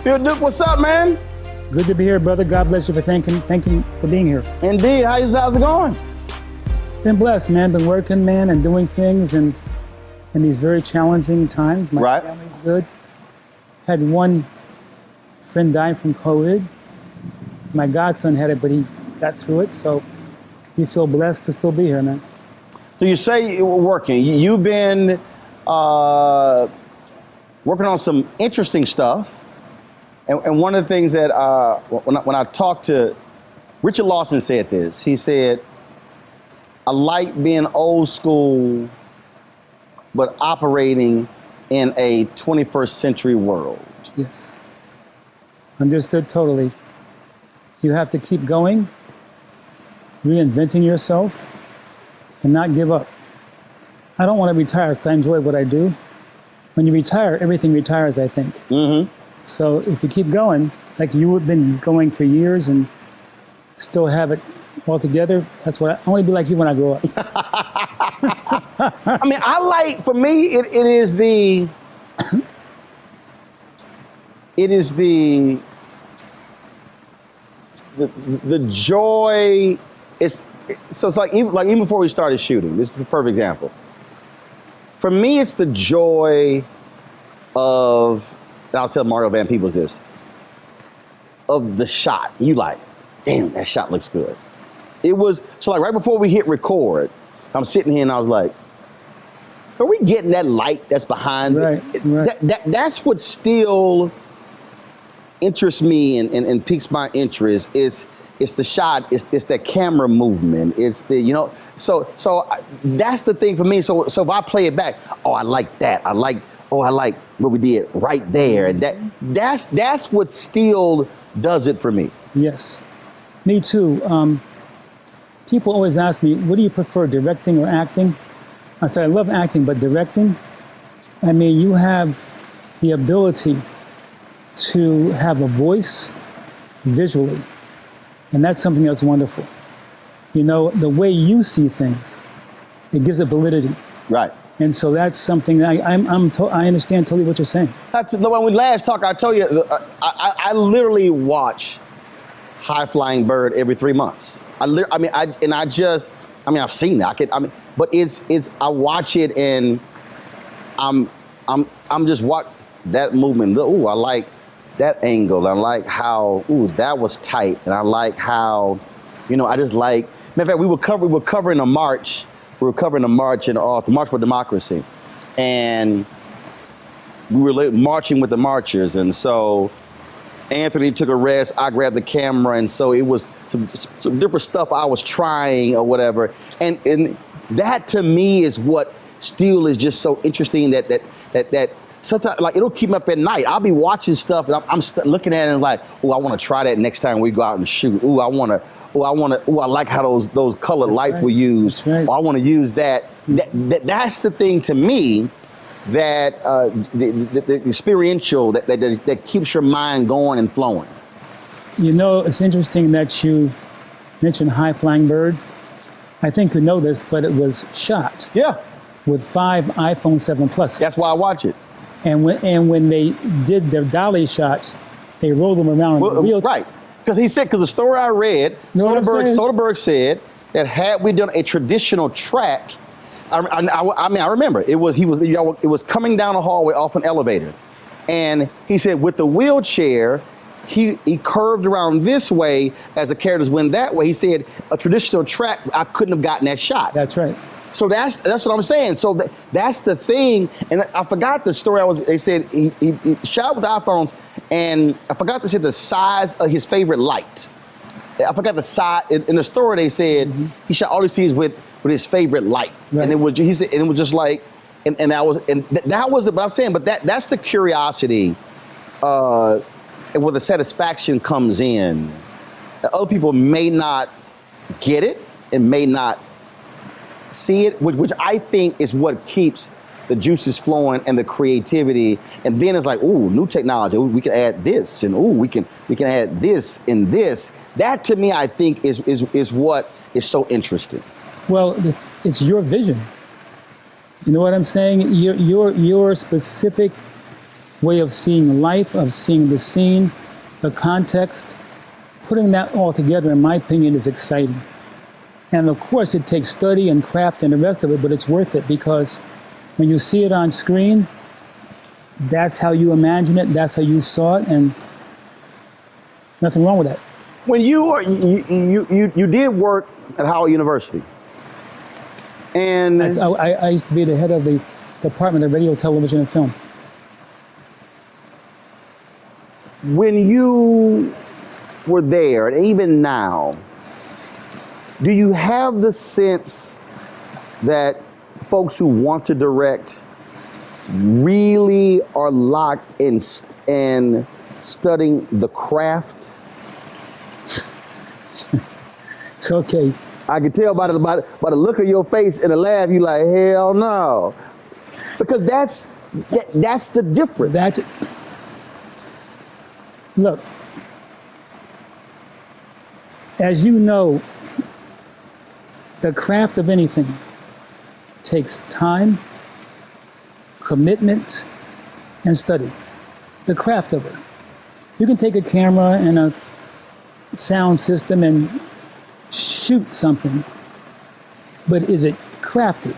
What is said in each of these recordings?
Bill Duke, what's up, man? Good to be here, brother. God bless you for thank you for being here. Indeed. How's it going? Been blessed, man. Been working, man, and doing things and in these very challenging times. My family's good. Had one friend die from COVID. My godson had it, but he got through it. So you feel blessed to still be here, man. So you say you were working. You've been working on some interesting stuff. And one of the things that when I talked to Richard Lawson said this, he said, I like being old school, but operating in a 21st century world. Yes. Understood totally. You have to keep going, reinventing yourself, and not give up. I don't want to retire because I enjoy what I do. When you retire, everything retires, I think. Mm-hmm. So if you keep going, like you have been going for years and still have it all together, that's what I want to be like you when I grow up. I mean, for me, it is the joy. It's like even before we started shooting, this is the perfect example. For me, it's the joy of, and I'll tell Mario Van Peebles this, of the shot. You like, damn, that shot looks good. It was, so like right before we hit record, I'm sitting here and I was like, are we getting that light that's behind right, it? Right. That's what still interests me and piques my interest. It's the shot, it's that camera movement. It's the, so that's the thing for me. So if I play it back, oh, I like that. I like what we did right there. That's what still does it for me. Yes, me too. People always ask me, what do you prefer, directing or acting? I said, I love acting, but directing, I mean, you have the ability to have a voice visually, and that's something that's wonderful. The way you see things, it gives it validity. Right. And so that's something that I understand totally what you're saying. When we last talked, I told you, I literally watch High Flying Bird every 3 months. I've seen it. But I watch it and I'm just watch that movement. Ooh, I like that angle. I like how, that was tight. And I like how, I just like, matter of fact, we were covering a march. We were covering the March the March for Democracy. And we were marching with the marchers. And so Anthony took a rest, I grabbed the camera. And so it was some different stuff I was trying or whatever. And that to me is what still is just so interesting that sometimes, like, it'll keep me up at night. I'll be watching stuff and I'm looking at it and like, oh, I want to try that next time we go out and shoot. I like how those colored lights were used. Right. I want to use that. That's the thing to me that the experiential that keeps your mind going and flowing. It's interesting that you mentioned High Flying Bird. I think you know this, but it was shot. Yeah. With 5 iPhone 7 Plus. That's why I watch it. And when they did their dolly shots, they rolled them around in the wheel. Right. Because the story I read, Soderbergh said that had we done a traditional track, I remember it was coming down a hallway off an elevator, and he said with the wheelchair, he curved around this way as the characters went that way. He said a traditional track, I couldn't have gotten that shot. That's right. So that's what I'm saying. So that's the thing. And I forgot the story. They said he shot with iPhones, and I forgot to say the size of his favorite light. I forgot the size. In the story, they said he shot all he sees with his favorite light, right. And it was just like, and that was it. But I'm saying, but that's the curiosity, and where the satisfaction comes in, Other people may not get it and may not see it, which I think is what keeps the juices flowing and the creativity. And then it's like, ooh, new technology. Ooh, we can add this, and ooh, we can add this and this. That to me, I think is what is so interesting. Well, it's your vision. You know what I'm saying? Your specific way of seeing life, of seeing the scene, the context, putting that all together, in my opinion, is exciting. And of course, it takes study and craft and the rest of it, but it's worth it because when you see it on screen, that's how you imagine it, that's how you saw it, and nothing wrong with that. When you did work at Howard University, and I used to be the head of the Department of Radio, Television, and Film. when you were there, and even now, do you have the sense that folks who want to direct really are locked in studying the craft? It's okay. I can tell by the look of your face in the lab, you like, hell no. Because that's the difference. Look, as you know, the craft of anything takes time, commitment, and study. The craft of it. You can take a camera and a sound system and shoot something, but is it crafted?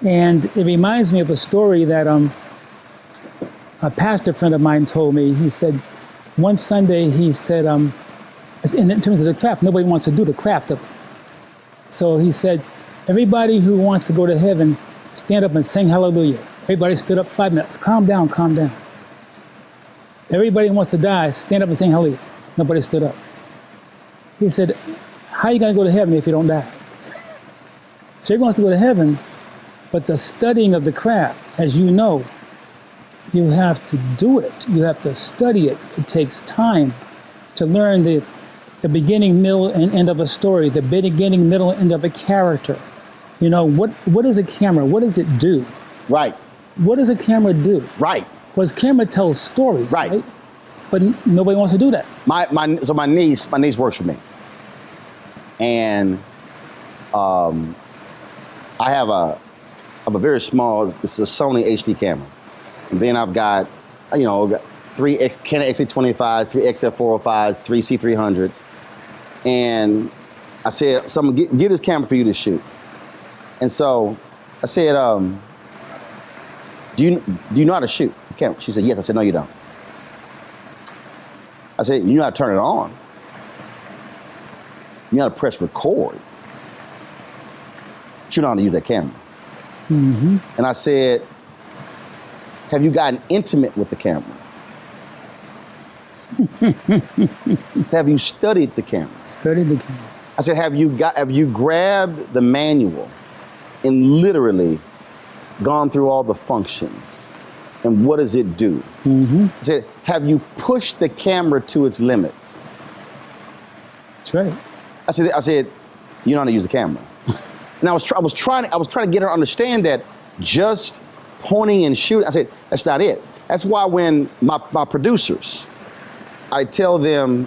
And it reminds me of a story that a pastor friend of mine told me. He said, one Sunday, he said, in terms of the craft, nobody wants to do the craft of it. So he said, everybody who wants to go to heaven, stand up and sing hallelujah. Everybody stood up 5 minutes. Calm down, calm down. Everybody who wants to die, stand up and sing hallelujah. Nobody stood up. He said, how are you going to go to heaven if you don't die? So everyone wants to go to heaven, but the studying of the craft, as you know, you have to do it. You have to study it. It takes time to learn the beginning, middle, and end of a story, the beginning, middle, and end of a character. You know, what is a camera? What does it do? Right. What does a camera do? Right. Because camera tells stories, right? But nobody wants to do that. So my niece works for me, and I have a very small, it's a Sony HD camera, and then I've got, three Canon XA25, three XF405s, three C300s, and I said, so I'm gonna get this camera for you to shoot. And so I said, do you know how to shoot the camera? She said, yes. I said, no, you don't. I said, you know how to turn it on. You know how to press record. But you know how to use that camera. Mm-hmm. And I said, have you gotten intimate with the camera? So have you studied the camera? Studied the camera. I said, have you grabbed the manual and literally gone through all the functions? And what does it do? Mm-hmm. I said, have you pushed the camera to its limits? That's right. I said, you know how to use the camera. And I was trying to get her to understand that just pointing and shooting. I said, that's not it. That's why when my producers, I tell them,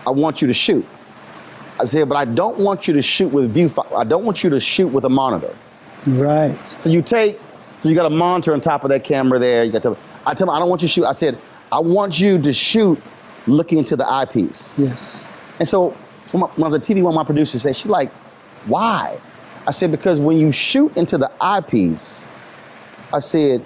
I want you to shoot. I said, but I don't want you to shoot with I don't want you to shoot with a monitor. Right. So you got a monitor on top of that camera there. I tell them, I don't want you to shoot. I said, I want you to shoot looking into the eyepiece. Yes. And so when I was at TV, one of my producers said, she's like, why? I said, because when you shoot into the eyepiece, I said,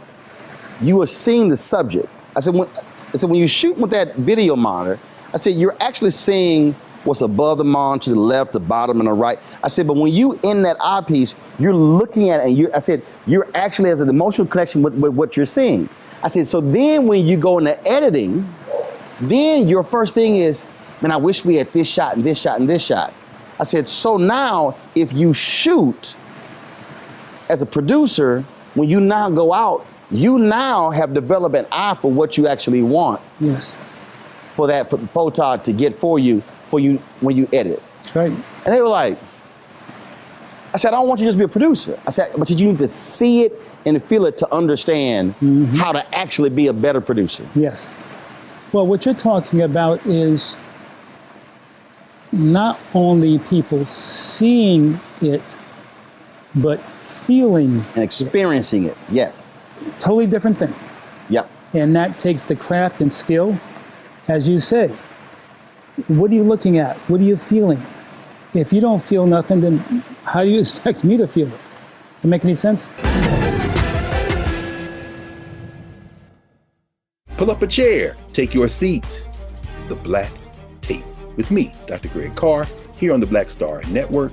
you are seeing the subject. I said, when you shoot with that video monitor, I said, you're actually seeing what's above the monitor, to the left, the bottom, and the right. I said, but when you in that eyepiece, you're looking at it, and I said, you're actually has an emotional connection with what you're seeing. I said, so then when you go into editing, then your first thing is, man, I wish we had this shot and this shot and this shot. I said, so now if you shoot as a producer, when you now go out, you now have developed an eye for what you actually want. Yes. For that photog to get for you. for you when you edit. That's right. And they were like, I said, I don't want you to just be a producer. I said, but you need to see it and feel it to understand how to actually be a better producer. Yes. Well, what you're talking about is not only people seeing it, but feeling And experiencing it. Yes. totally different thing. Yep. And that takes the craft and skill. As you say, what are you looking at? What are you feeling? If you don't feel nothing, then how do you expect me to feel it? Does that make any sense? Pull up a chair, take your seat. The Black Tape with me, Dr. Greg Carr, here on the Black Star Network.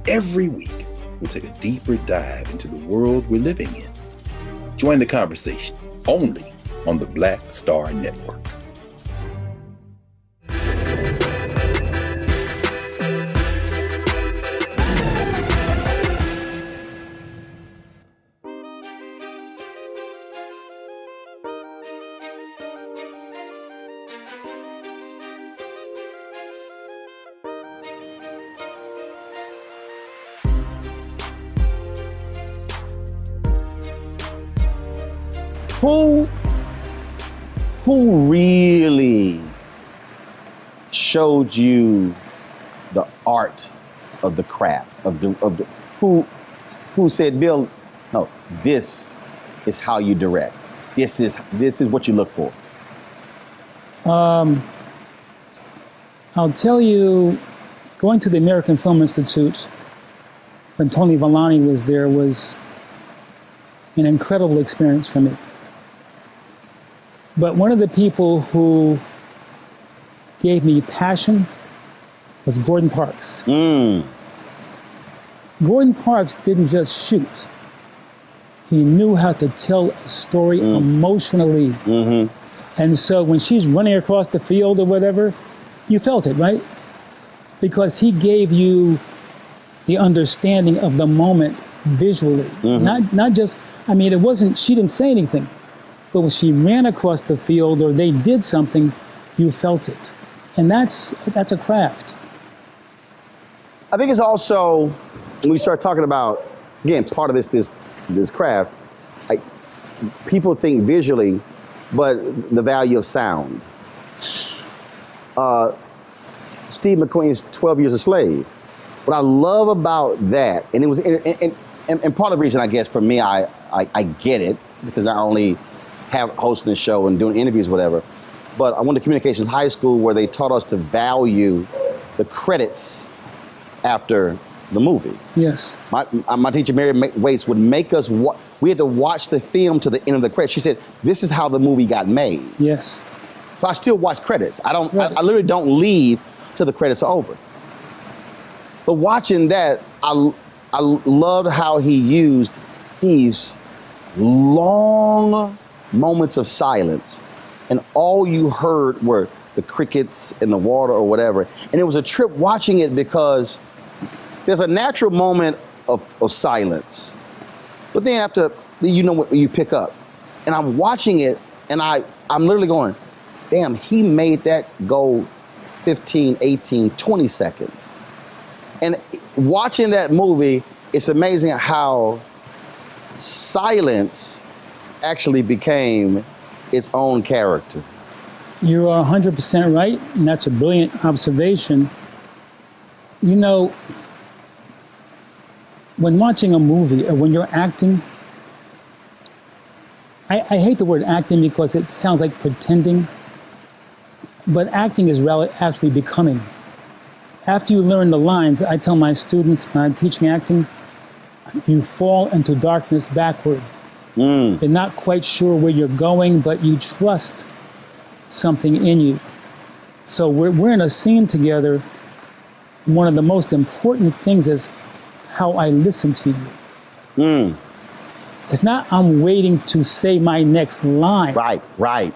Every week, we'll take a deeper dive into the world we're living in. Join the conversation only on the Black Star Network. Who really showed you the art of the craft of the who said, Bill, no, this is how you direct. This is what you look for. I'll tell you, going to the American Film Institute when Tony Vellani was there was an incredible experience for me. But one of the people who gave me passion was Gordon Parks. Gordon Parks didn't just shoot. He knew how to tell a story emotionally. And so when she's running across the field or whatever, you felt it, right? Because he gave you the understanding of the moment visually. Not just, I mean, it wasn't, she didn't say anything. But when she ran across the field or they did something, you felt it. And that's a craft. I think it's also, when we start talking about, again, part of this craft, people think visually, but the value of sound. Steve McQueen's 12 Years a Slave. What I love about that, and it was, and part of the reason I guess for me, I get it, because not only have hosting the show and doing interviews, whatever. But I went to communications high school where they taught us to value the credits after the movie. Yes. My teacher, Mary Waits, would make us, we had to watch the film to the end of the credits. She said, this is how the movie got made. Yes. So I still watch credits. I literally don't leave till the credits are over. But watching that, I loved how he used these long moments of silence, and all you heard were the crickets in the water or whatever. And it was a trip watching it because there's a natural moment of silence, but then after, you know what you pick up. And I'm watching it, and I'm literally going, damn, he made that go 15, 18, 20 seconds. And watching that movie, it's amazing how silence actually became its own character. You are 100% right, and that's a brilliant observation. You know, when watching a movie or when you're acting, I hate the word acting because it sounds like pretending, but acting is actually becoming. After you learn the lines, I tell my students when I'm teaching acting, you fall into darkness backward. You're not quite sure where you're going, but you trust something in you. So we're in a scene together. One of the most important things is how I listen to you. It's not I'm waiting to say my next line. Right.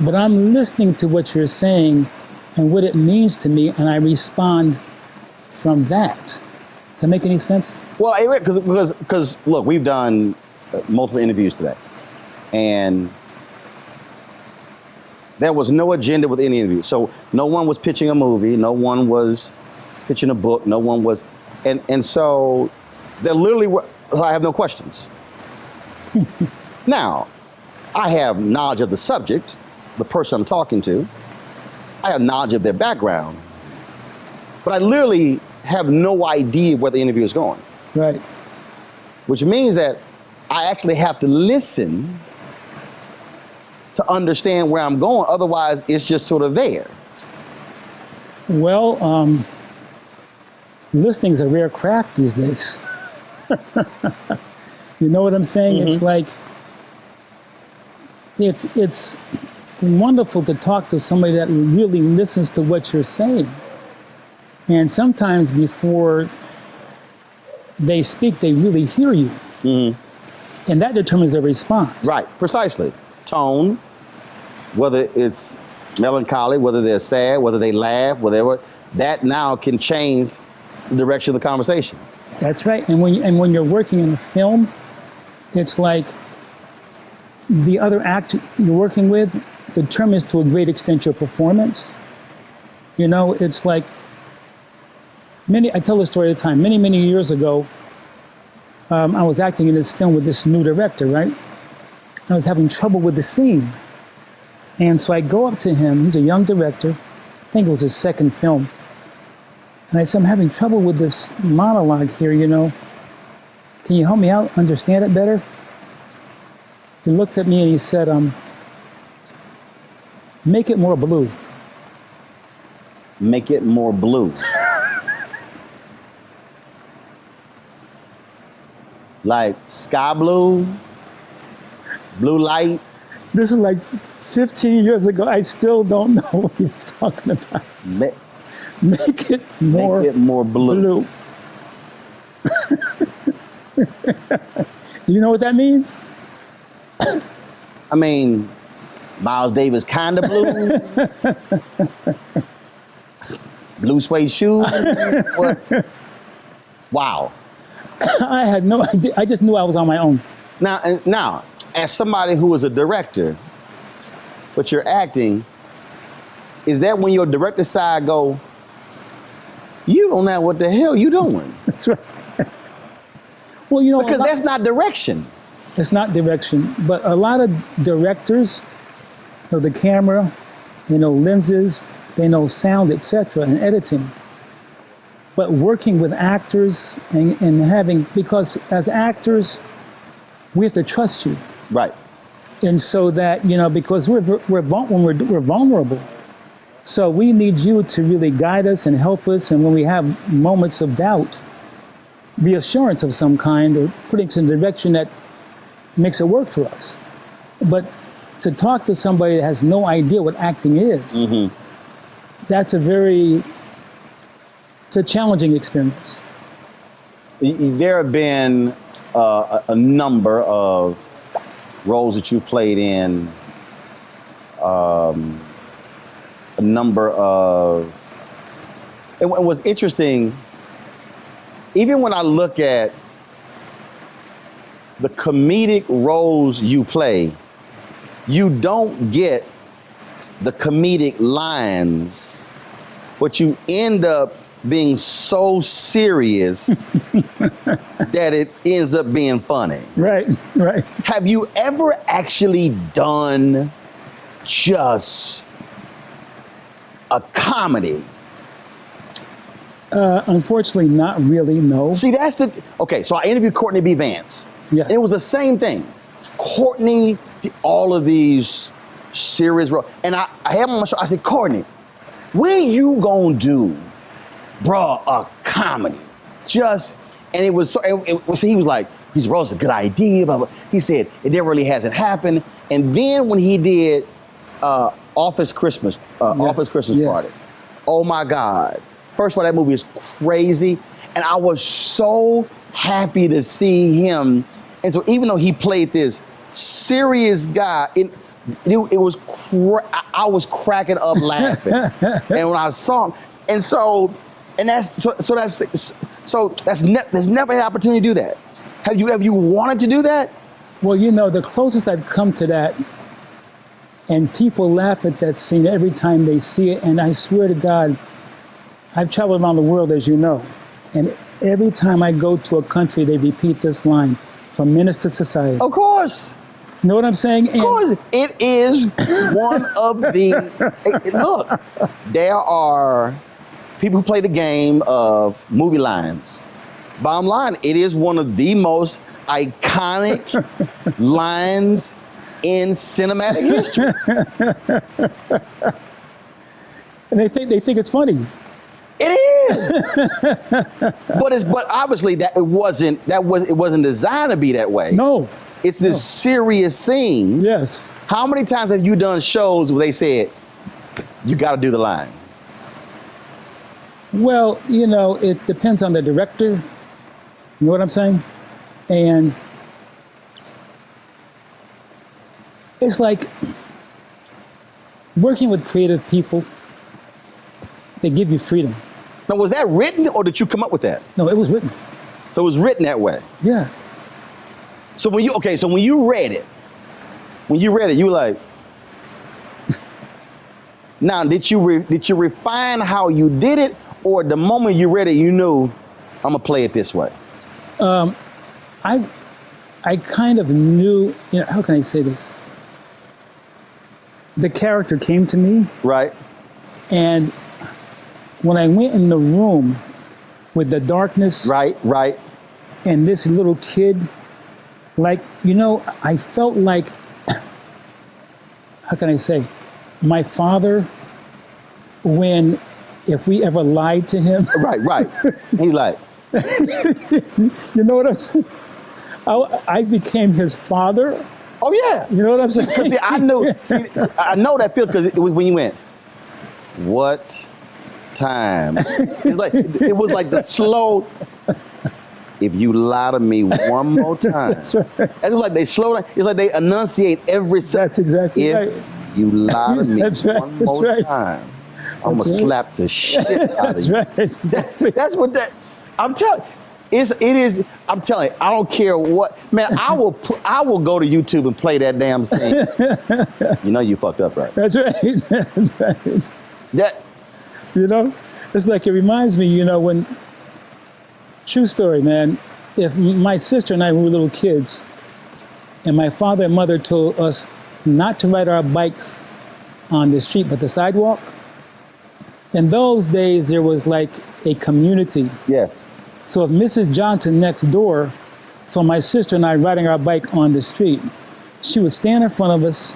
But I'm listening to what you're saying and what it means to me, and I respond from that. Does that make any sense? Well, because look, we've done multiple interviews today, and There was no agenda with any interview. So no one was pitching a movie. No one was pitching a book. No one was, and so there literally were, I have no questions. Now, I have knowledge of the subject, the person I'm talking to. I have knowledge of their background, but I literally have no idea where the interview is going. Right. Which means that I actually have to listen to understand where I'm going. Otherwise, it's just sort of there. Well, listening is a rare craft these days. You know what I'm saying? It's like, it's wonderful to talk to somebody that really listens to what you're saying. And sometimes before they speak, they really hear you. And that determines their response. Right, precisely. Tone, whether it's melancholy, whether they're sad, whether they laugh, whatever, that now can change the direction of the conversation. That's right. And when you're working in a film, it's like the other actor you're working with determines to a great extent your performance. You know, it's like I tell this story all the time. Many years ago, I was acting in this film with this new director, right? I was having trouble with the scene. And so I go up to him. He's a young director. I think it was his second film. And I said, I'm having trouble with this monologue here, you know. Can you help me out, understand it better? He looked at me and he said, make it more blue. Make it more blue. Like sky blue, blue light. This is like 15 years ago. I still don't know what he was talking about. Make it more blue. Do you know what that means? I mean, Miles Davis kind of blue. Blue suede shoes. What? Wow. I had no idea. I just knew I was on my own. Now, as somebody who is a director, but you're acting, is that when your director side go, you don't know what the hell you doing? That's right. Well, you know, because that's not direction. It's not direction, but a lot of directors know the camera, they know lenses, they know sound, etc., and editing. But working with actors and having, because as actors, we have to trust you. Right. And so that, you know, because we're vulnerable. So we need you to really guide us and help us. And when we have moments of doubt, reassurance of some kind, or putting us in a direction that makes it work for us. But to talk to somebody that has no idea what acting is, that's it's a challenging experience. There have been a number of roles that you played in, a number of, and what's interesting, even when I look at the comedic roles you play, you don't get the comedic lines, but you end up being so serious that it ends up being funny. Right. Have you ever actually done just a comedy? Unfortunately, not really, no. See, okay, so I interviewed Courtney B. Vance. Yeah. It was the same thing. Courtney did all of these serious roles. And I had him on my show, I said, Courtney, when you gonna do, bruh, a comedy? And it was, he was like, his role's a good idea, blah, blah. He said, it never really hasn't happened. And then when he did Office Christmas Party, oh my God. First of all, that movie is crazy. And I was so happy to see him. And so even though he played this serious guy, I was cracking up laughing. And when I saw him, there's never an opportunity to do that. Have you wanted to do that? Well, you know, the closest I've come to that And people laugh at that scene every time they see it. And I swear to God, I've traveled around the world, as you know. And every time I go to a country, they repeat this line, from menace to society. Of course. You know what I'm saying? Of course. It is one of the, look, there are people who play the game of movie lines. Bottom line, it is one of the most iconic lines in cinematic history. And they think it's funny. It is. but obviously it wasn't designed to be that way. No. It's this serious scene. Yes. How many times have you done shows where they said, you got to do the line? Well, it depends on the director. You know what I'm saying? And it's like working with creative people, they give you freedom. Now, was that written or did you come up with that? No, it was written. So it was written that way. Yeah. So when you read it, you were like, now did you refine how you did it, or the moment you read it, you knew I'm gonna play it this way? I kind of knew, how can I say this? The character came to me. Right. And when I went in the room with the darkness. Right. And this little kid, I felt like, how can I say, my father, if we ever lied to him. Right. He's like, you know what I'm saying? I became his father. Oh yeah. You know what I'm saying? See, I know that feel because it was when you went, what time? It was like the slow. If you lie to me one more time, that's right. That's like they slow down. It's like they enunciate every. That's exactly right. If you lie to me one more time, I'm gonna slap the shit out of you. That's right. That's what that. I'm telling. It is. I'm telling you. I don't care what. Man, I will go to YouTube and play that damn scene. You know you fucked up, right? That's right. That's right. That. It's like it reminds me. When. True story, man. If my sister and I were little kids, and my father and mother told us not to ride our bikes on the street but the sidewalk. In those days, there was like a community. Yes. So if Mrs. Johnson next door saw my sister and I riding our bike on the street, she would stand in front of us,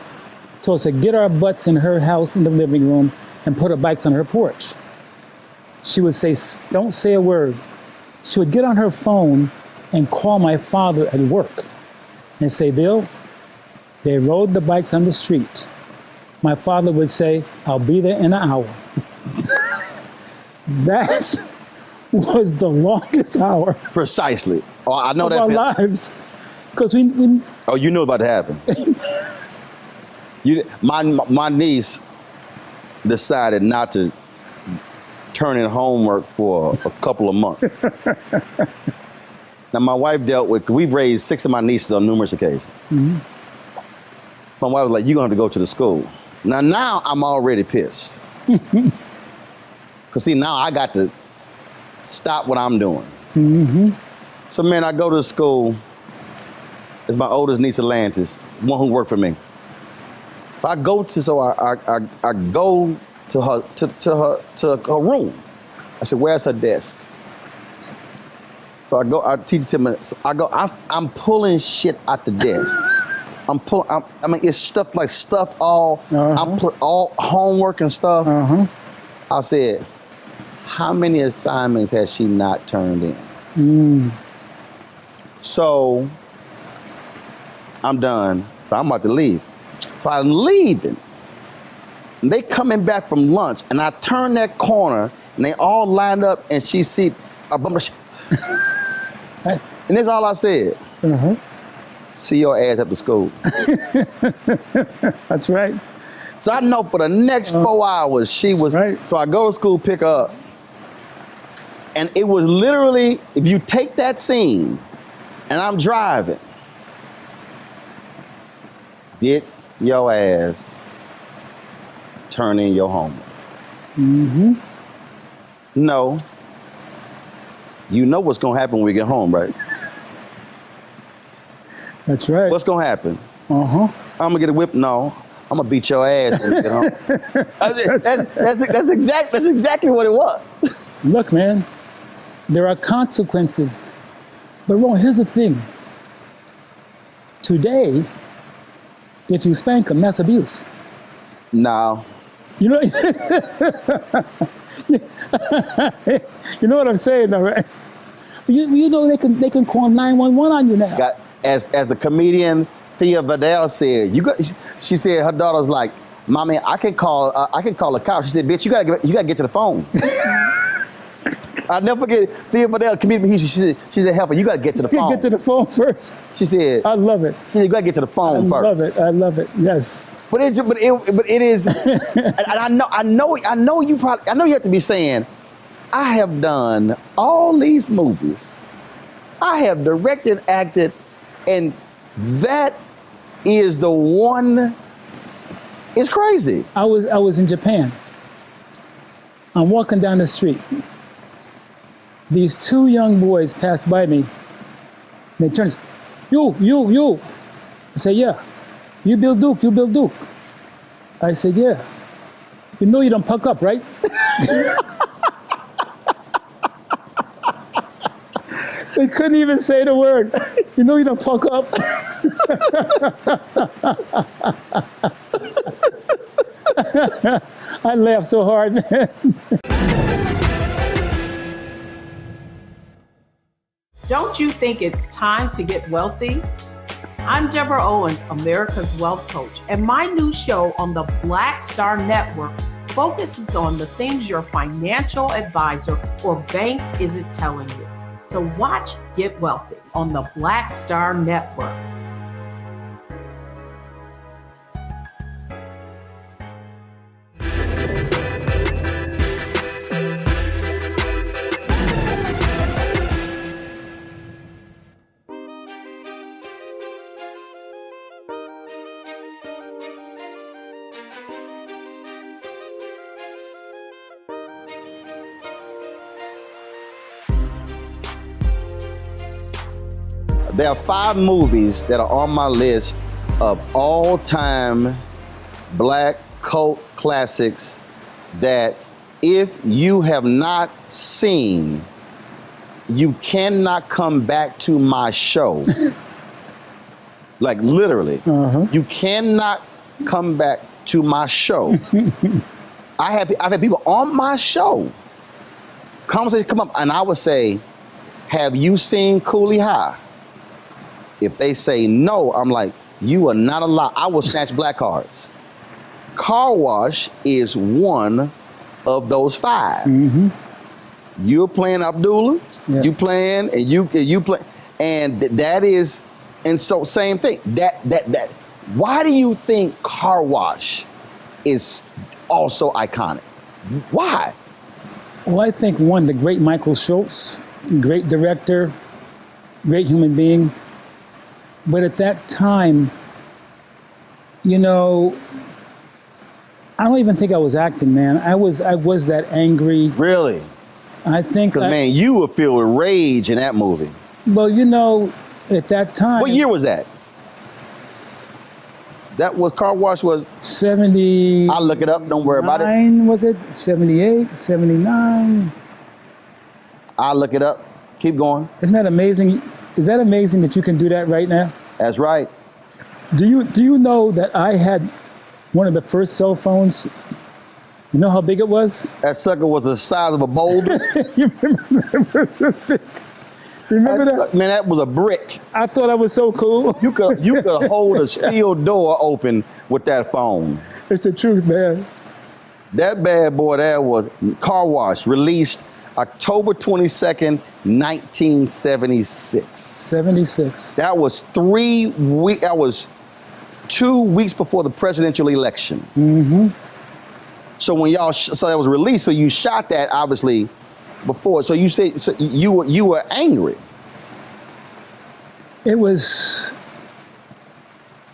told us to get our butts in her house in the living room and put our bikes on her porch. She would say, don't say a word. She would get on her phone and call my father at work and say, Bill, they rode the bikes on the street. My father would say, I'll be there in an hour. That was the longest hour. Precisely. Oh, I know of that. Our lives. Because we. Oh, you knew about to happen. My niece decided not to turn in homework for a couple of months. Now, my wife we've raised 6 of my nieces on numerous occasions. Mm-hmm. My wife was like, you're going to have to go to the school. Now I'm already pissed. Because see, now I got to stop what I'm doing. Mm-hmm. So, man, I go to the school. It's my oldest niece, Atlantis, one who worked for me. If I go to, I go to her room. I said, where's her desk? So I teach him, I'm pulling shit out the desk. It's stuffed all, all homework and stuff. Uh-huh. I said, how many assignments has she not turned in? Mm. So I'm done. So I'm about to leave. So I'm leaving. And they coming back from lunch, and I turn that corner, and they all lined up, and she see a bumper. And that's all I said. Uh-huh. See your ass at the school. That's right. So I know for the next 4 hours, she was. Right. So I go to school, pick her up. And it was literally, if you take that scene, and I'm driving, get your ass turn in your homework. Mm-hmm. No. You know what's going to happen when we get home, right? That's right. What's going to happen? Uh-huh. I'm going to get a whip? No. I'm going to beat your ass when you get home. That's exactly what it was. Look, man, there are consequences. But Roland, here's the thing. Today, if you spank them, that's abuse. No. You know, you know what I'm saying, though, right? You know they can call 911 on you now. As the comedian Thea Vidal said, she said her daughter's like, "Mommy, I can call a cop." She said, "Bitch, you gotta get to the phone." I'll never forget Thea Vidal, comedian in Houston. She said, "Help her, you gotta get to the phone." Get to the phone first. She said, I love it. She said, "You gotta get to the phone first." I love it. Yes. But it is, and I know you have to be saying, I have done all these movies. I have directed, acted, and that is the one. It's crazy. I was in Japan. I'm walking down the street. These two young boys passed by me. They turn and say, you. I say, yeah. You Bill Duke. I said, yeah. You know you don't puck up, right? They couldn't even say the word. You know you don't puck up. I laughed so hard, man. Don't you think it's time to get wealthy? I'm Deborah Owens, America's Wealth Coach, and my new show on the Black Star Network focuses on the things your financial advisor or bank isn't telling you. So watch Get Wealthy on the Black Star Network. There are 5 movies that are on my list of all-time black cult classics that if you have not seen, you cannot come back to my show. Like literally. Uh-huh. You cannot come back to my show. I've had people on my show, conversation come up, and I would say, have you seen Cooley High? If they say no, I'm like, you are not allowed. I will snatch black cards. Car Wash is one of those 5. Mm-hmm. You're playing Abdullah, Yes. you playing, and you play, and that is, and so same thing. That. Why do you think Car Wash is also iconic? Why? Well, I think one, the great Michael Schultz, great director, great human being. But at that time, you know, I don't even think I was acting, man. I was that angry. Really? I think. Because man, you would feel rage in that movie. Well, you know, at that time. What year was that? That was Car Wash was 70. I'll look it up. Don't worry about it. Was it 78, 79? I'll look it up. Keep going. Isn't that amazing? Is that amazing that you can do that right now? That's right. Do you know that I had one of the first cell phones? You know how big it was? That sucker was the size of a boulder. You remember that? Man, that was a brick. I thought I was so cool. You could hold a steel door open with that phone. It's the truth, man. That bad boy there was Car Wash, released October 22nd, 1976. 76. That was 3 weeks. That was 2 weeks before the presidential election. Mm-hmm. So when so that was released. So you shot that obviously before. So you said so you were angry. It was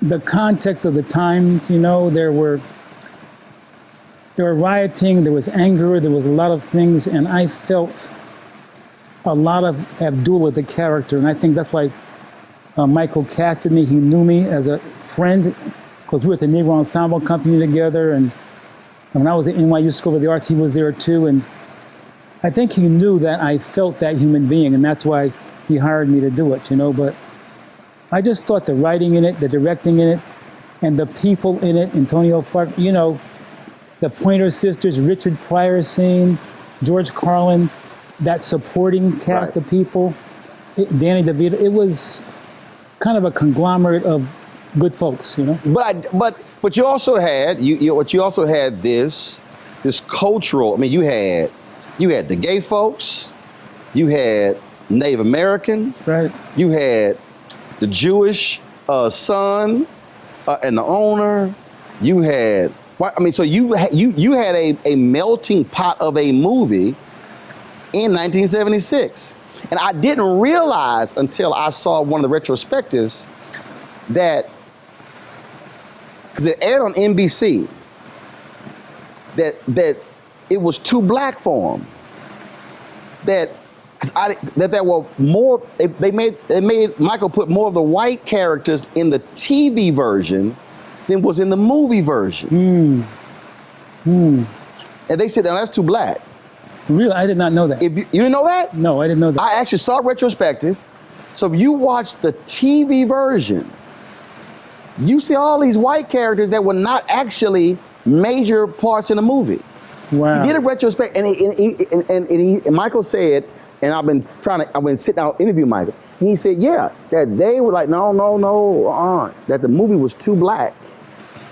the context of the times. You know, there were there were rioting, there was anger, there was a lot of things, and I felt a lot of Abdullah, the character, and I think that's why Michael casted me. He knew me as a friend, because we were at the Negro Ensemble Company together, and when I was at NYU School of the Arts, he was there too, and I think he knew that I felt that human being, and that's why he hired me to do it, but I just thought the writing in it, the directing in it, and the people in it, Antonio Fark, the Pointer Sisters, Richard Pryor scene, George Carlin, that supporting cast of people, Danny DeVito, it was kind of a conglomerate of good folks, But you also had you also had this cultural. I mean, you had the gay folks, you had Native Americans, right? You had the Jewish son and the owner. You had so you had a melting pot of a movie in 1976, and I didn't realize until I saw one of the retrospectives that, because it aired on NBC, that it was too black for them. That there were more. They made Michael put more of the white characters in the TV version than was in the movie version. And they said, "No, that's too black." Really, I did not know that. You didn't know that? No, I didn't know that. I actually saw retrospective. So if you watch the TV version, you see all these white characters that were not actually major parts in the movie. Wow. He did a retrospect, and Michael said, and I've been sitting down interviewing Michael, and he said, yeah, that they were like, no, that the movie was too black.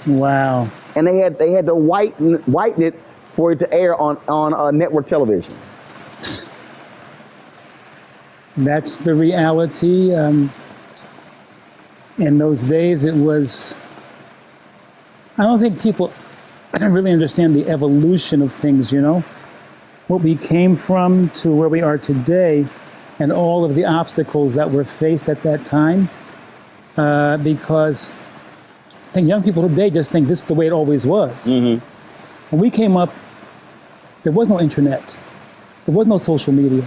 Wow. And they had to whiten it for it to air on network television. That's the reality. In those days, it was, I don't think people really understand the evolution of things, what we came from to where we are today, and all of the obstacles that were faced at that time, because I think young people today just think this is the way it always was. Mm-hmm. When we came up, there was no internet, there was no social media,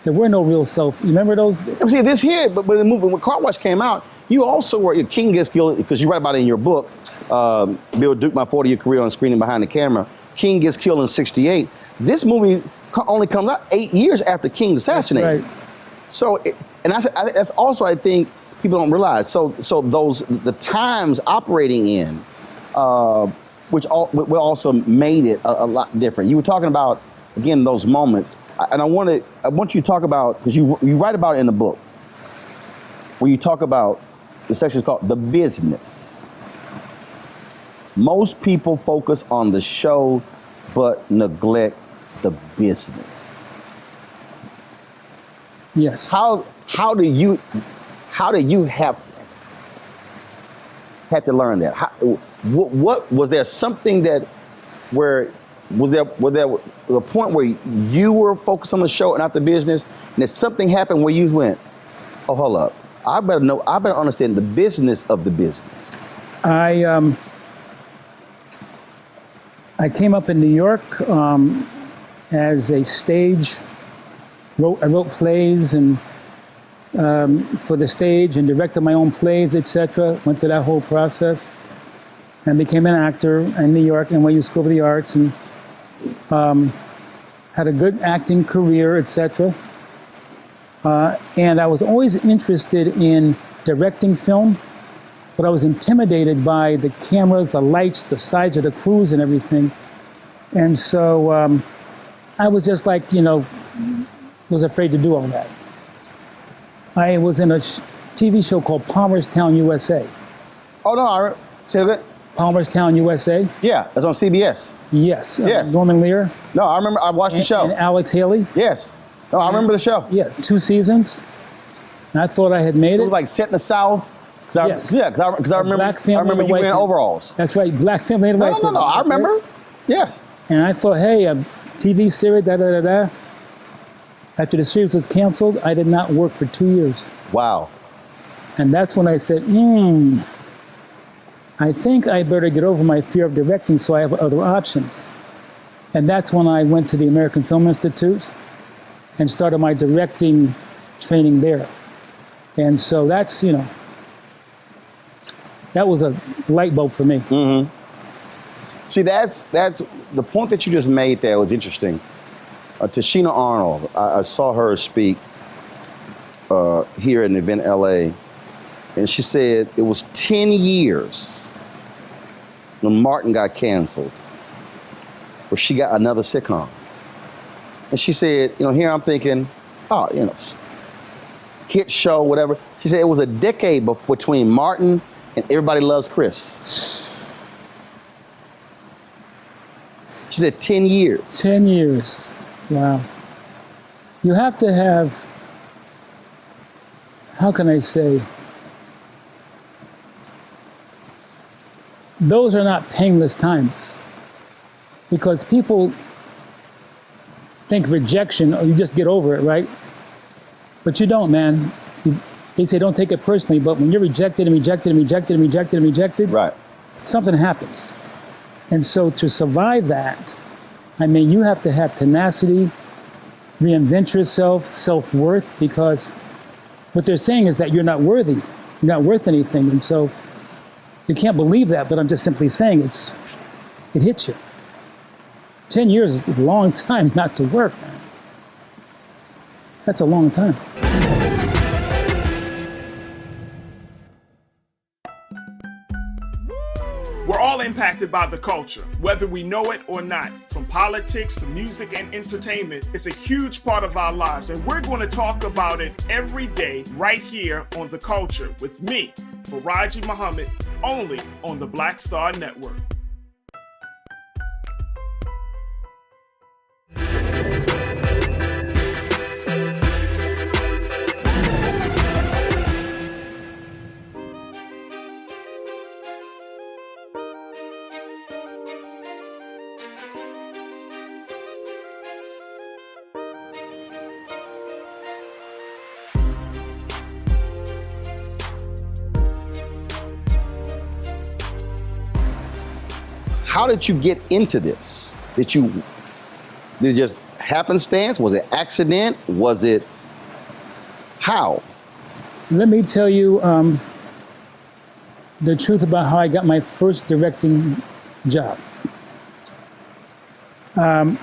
there were no real self. You remember those? See, this here, but the movie, when Car Wash came out, you also were, King Gets Killed, because you write about it in your book, Bill Duke, My 40-Year Career on Screen and Behind the Camera. King gets killed in ’68. This movie only comes out 8 years after King's assassinated. That's right. So, that's also, I think, people don't realize. So the times operating in, which also made it a lot different. You were talking about, again, those moments, and I want you to talk about, because you write about it in the book, where you talk about, the section is called The Business. Most people focus on the show, but neglect the business. Yes. How do you have to learn that? What was there something was there a point where you were focused on the show and not the business, and if something happened where you went, oh, hold up, I better understand the business of the business. I came up in New York as a stage. I wrote plays and for the stage and directed my own plays, etc. Went through that whole process and became an actor in New York, NYU School of the Arts, and had a good acting career, etc. And I was always interested in directing film, but I was intimidated by the cameras, the lights, the size of the crews and everything. And so I was just like, was afraid to do all that. I was in a TV show called Palmerstown, USA. Oh, no, say that. Palmerstown, USA? Yeah, it's on CBS. Yes. Yes. Norman Lear. No, I remember, I watched the show. And Alex Haley. Yes. No, I remember the show. Yeah, 2 seasons. And I thought I had made it. It was like set in the South. Yes. Yeah, because I remember you in overalls. That's right, black family and white family. No, I remember. Yes. And I thought, hey, a TV series, da-da-da-da. After the series was canceled, I did not work for 2 years. Wow. And that's when I said, I think I better get over my fear of directing so I have other options. And that's when I went to the American Film Institute and started my directing training there. And so that's, that was a light bulb for me. See, that's the point that you just made there was interesting. Tashina Arnold, I saw her speak here at an event in LA, and she said it was 10 years when Martin got canceled, where she got another sitcom. And she said, here I'm thinking, hit show, whatever. She said it was a decade between Martin and Everybody Loves Chris. She said 10 years. 10 years. Wow. You have to have, how can I say, those are not painless times, because people think rejection, or you just get over it, right? But you don't, man. They say don't take it personally, but when you're rejected and rejected and rejected and rejected and rejected, Right. something happens. And so to survive that, you have to have tenacity, reinvent yourself, self-worth, because what they're saying is that you're not worthy, you're not worth anything. And so you can't believe that, but I'm just simply saying it hits you. 10 years is a long time not to work, man. That's a long time. We're all impacted by the culture, whether we know it or not. From politics to music and entertainment, it's a huge part of our lives, and we're going to talk about it every day right here on The Culture with me, Faraji Muhammad, only on the Black Star Network. How did you get into this? Did it just happenstance? Was it accident? Was it how? Let me tell you the truth about how I got my first directing job. I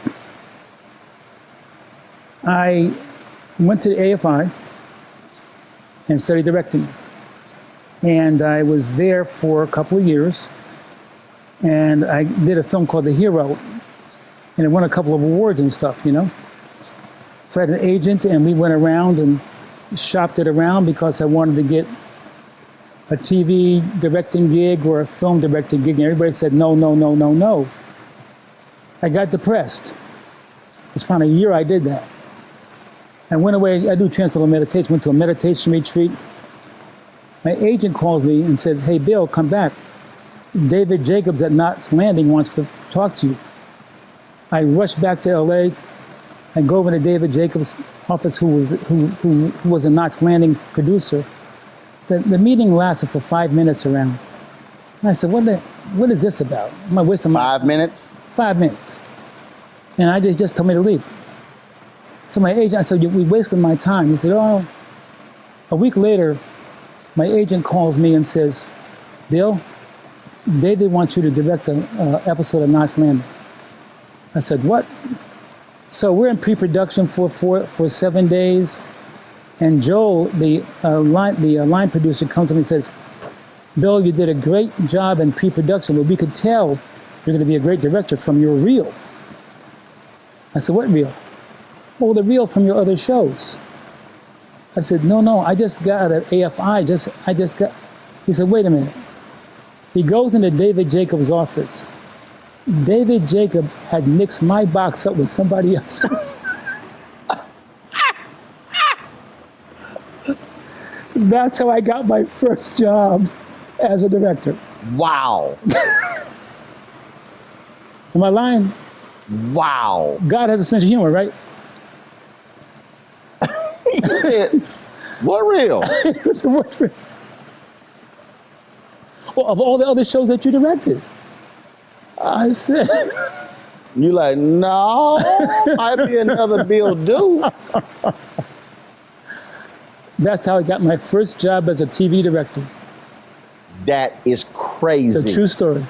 went to the AFI and studied directing. And I was there for a couple of years. And I did a film called The Hero. And it won a couple of awards and stuff, So I had an agent, and we went around and shopped it around because I wanted to get a TV directing gig or a film directing gig. And everybody said, no, no, no, no, no. I got depressed. It's finally a year I did that. I went away, I do transcendental meditation, went to a meditation retreat. My agent calls me and says, hey, Bill, come back. David Jacobs at Knots Landing wants to talk to you. I rush back to LA. I go over to David Jacobs' office, who was a Knots Landing producer. The meeting lasted for 5 minutes around. And I said, what is this about? Am I wasting my 5 minutes? 5 minutes. And I just told me to leave. So my agent, I said, we wasted my time. He said, oh. A week later, my agent calls me and says, Bill, David wants you to direct an episode of Knots Landing. I said, what? So we're in pre-production for 7 days. And Joel, the line producer, comes to me and says, Bill, you did a great job in pre-production, but we could tell you're going to be a great director from your reel. I said, what reel? Oh, the reel from your other shows. I said, no, I just got an AFI. I just got. He said, wait a minute. He goes into David Jacobs' office. David Jacobs had mixed my box up with somebody else's. That's how I got my first job as a director. Wow. Am I lying? Wow. God has a sense of humor, right? He said, what reel? It's the worst reel. Well, of all the other shows that you directed. I said, You like, no, might be another bill due. That's how I got my first job as a TV director. That is crazy. It's a true story.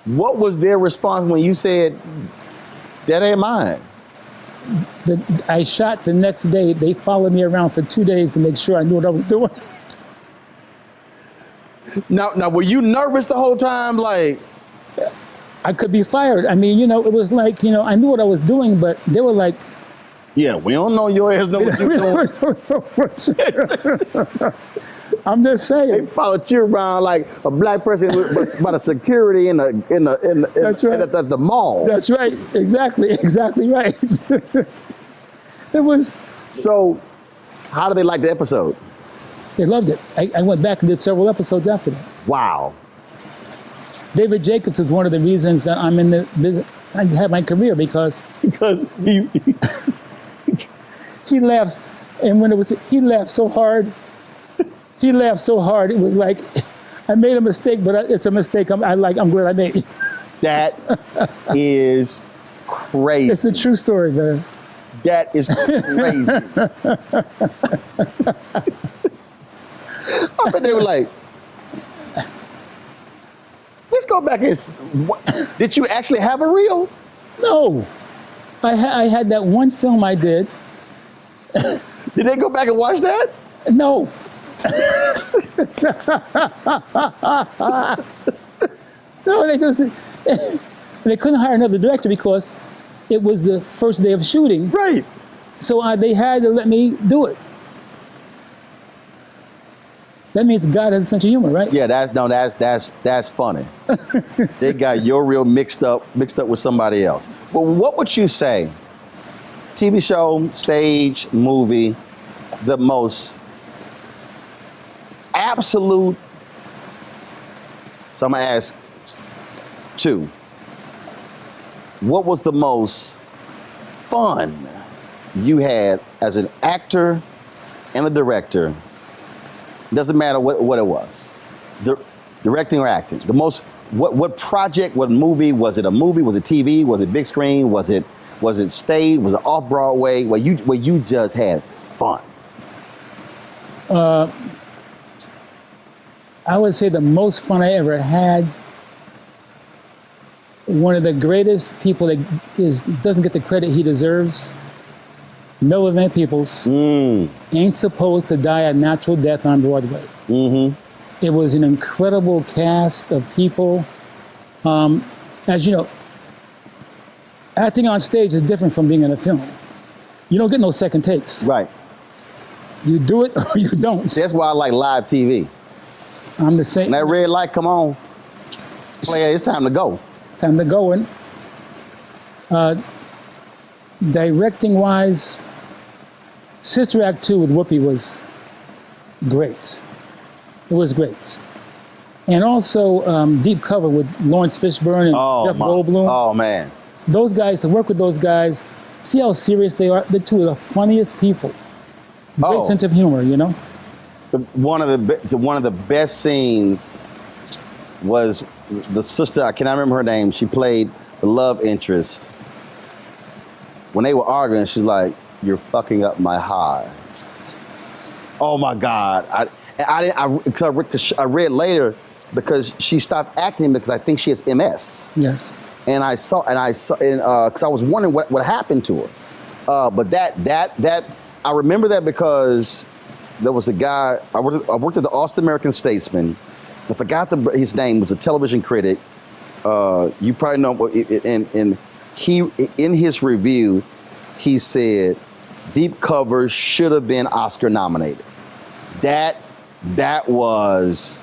What was their response when you said, that ain't mine? I shot the next day. They followed me around for 2 days to make sure I knew what I was doing. Now, were you nervous the whole time? Like, I could be fired. I mean, it was like, I knew what I was doing, but they were like, yeah, we don't know your ass know what you're doing. I'm just saying. They followed you around like a black person by the security in That's right. at the mall. That's right. Exactly right. It was. So, how did they like the episode? They loved it. I went back and did several episodes after that. Wow. David Jacobs is one of the reasons that I'm in the business. I have my career because he laughs, and he laughed so hard. He laughed so hard. It was like I made a mistake, but it's a mistake. I'm glad I made it. That is crazy. It's a true story, man. That is crazy. I bet they were like, let's go back and did you actually have a reel? No, I had that one film I did. Did they go back and watch that? No. No, they couldn't hire another director because it was the first day of shooting. Right. So they had to let me do it. That means God has a sense of humor, right? Yeah, that's funny. They got your reel mixed up with somebody else. But what would you say? TV show, stage, movie, the most absolute. So I'm gonna ask two. What was the most fun you had as an actor and a director? Doesn't matter what it was, directing or acting. The most, what project, what movie? Was it a movie? Was it TV? Was it big screen? Was it stage? Was it off Broadway? Where you just had fun? I would say the most fun I ever had. One of the greatest people that doesn't get the credit he deserves. Miller Van Peebles ain't supposed to die a natural death on Broadway. Mm-hmm. It was an incredible cast of people. As you know, acting on stage is different from being in a film. You don't get no second takes. Right. You do it or you don't. That's why I like live TV. I'm the same. And that red light, come on. Player, it's time to go. Time to go. And directing wise, Sister Act 2 with Whoopi was great. It was great. And also Deep Cover with Lawrence Fishburne and Jeff Goldblum. Oh, man. Those guys, to work with those guys, see how serious they are? They're two of the funniest people. Great sense of humor, you know? One of the best scenes was the sister, I cannot remember her name, she played the love interest. When they were arguing, she's like, "You're fucking up my high." Oh my God! I read later because she stopped acting because I think she has MS. Yes. And I saw because I was wondering what happened to her. But that I remember that because there was a guy I worked at the Austin American Statesman. I forgot his name. Was a television critic. You probably know. And he in his review, he said Deep Cover should have been Oscar nominated. That was.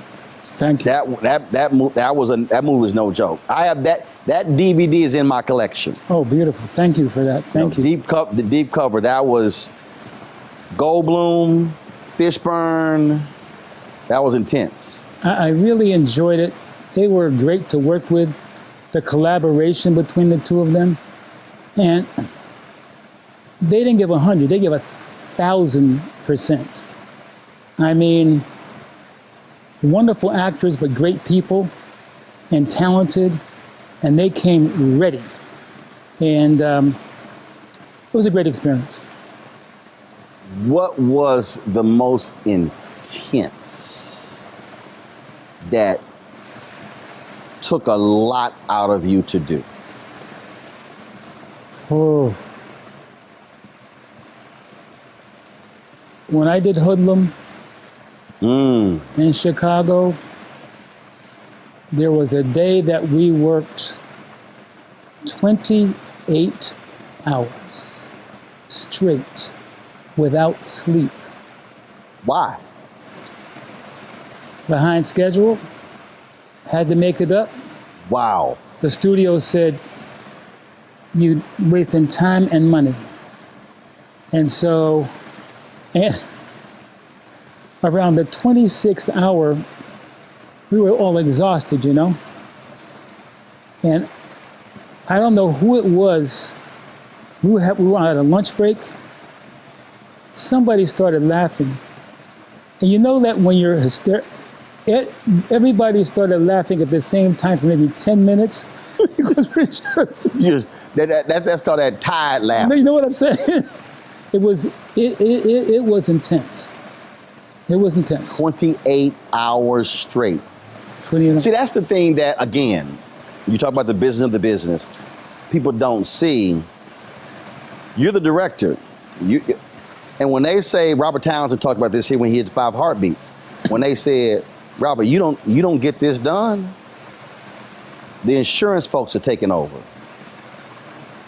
Thank you. That movie was no joke. I have that DVD is in my collection. Oh, beautiful. Thank you for that. Thank you. The Deep Cover, that was Goldblum, Fishburne. That was intense. I really enjoyed it. They were great to work with. The collaboration between the two of them. And they didn't give 100, they gave 1,000%. I mean, wonderful actors, but great people and talented. and they came ready. And it was a great experience. What was the most intense that took a lot out of you to do? Oh. When I did Hoodlum in Chicago, there was a day that we worked 28 hours straight without sleep. Why? Behind schedule, had to make it up. Wow. The studio said, you're wasting time and money. And so, and around the 26th hour, we were all exhausted, you know? And I don't know who it was. We were on a lunch break. Somebody started laughing. And you know that when you're everybody started laughing at the same time for maybe 10 minutes because we're just... That's called that tired laugh. You know what I'm saying? It was intense. It was intense. 28 hours straight. 28. See, that's the thing that, again, you talk about the business of the business. People don't see. You're the director. And when they say, Robert Townsend talked about this here when he hit 5 Heartbeats. When they said, Robert, you don't get this done, the insurance folks are taking over.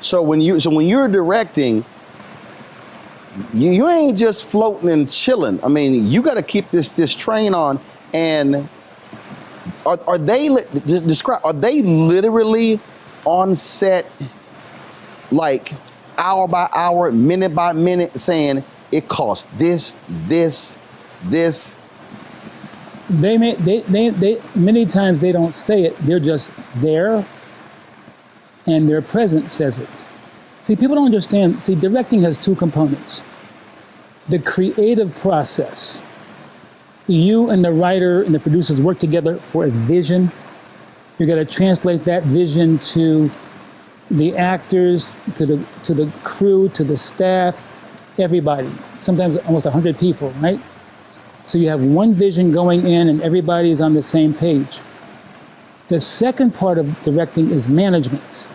So when you're directing, you ain't just floating and chilling. I mean, you got to keep this train on. And are they literally on set, like hour by hour, minute by minute, saying it costs this? They many times they don't say it. They're just there, and their presence says it. See, people don't understand. See, directing has 2 components. The creative process. You and the writer and the producers work together for a vision. You got to translate that vision to the actors, to the crew, to the staff, everybody. Sometimes almost 100 people, right? So you have one vision going in and everybody's on the same page. The second part of directing is management.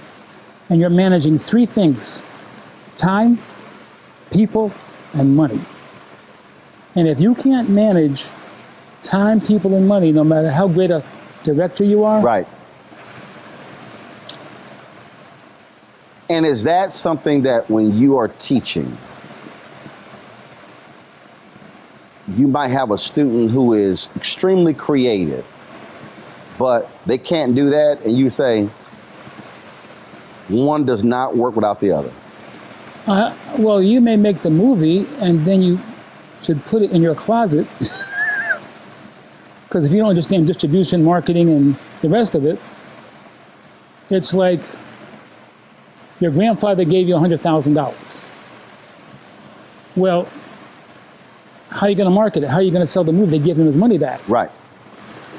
And you're managing 3 things: time, people, and money. And if you can't manage time, people, and money, no matter how great a director you are. Right. And is that something that when you are teaching, you might have a student who is extremely creative, but they can't do that, and you say, one does not work without the other? Well, you may make the movie, and then you should put it in your closet. Because if you don't understand distribution, marketing, and the rest of it, it's like your grandfather gave you $100,000. Well, how are you going to market it? How are you going to sell the movie? They give him his money back. Right.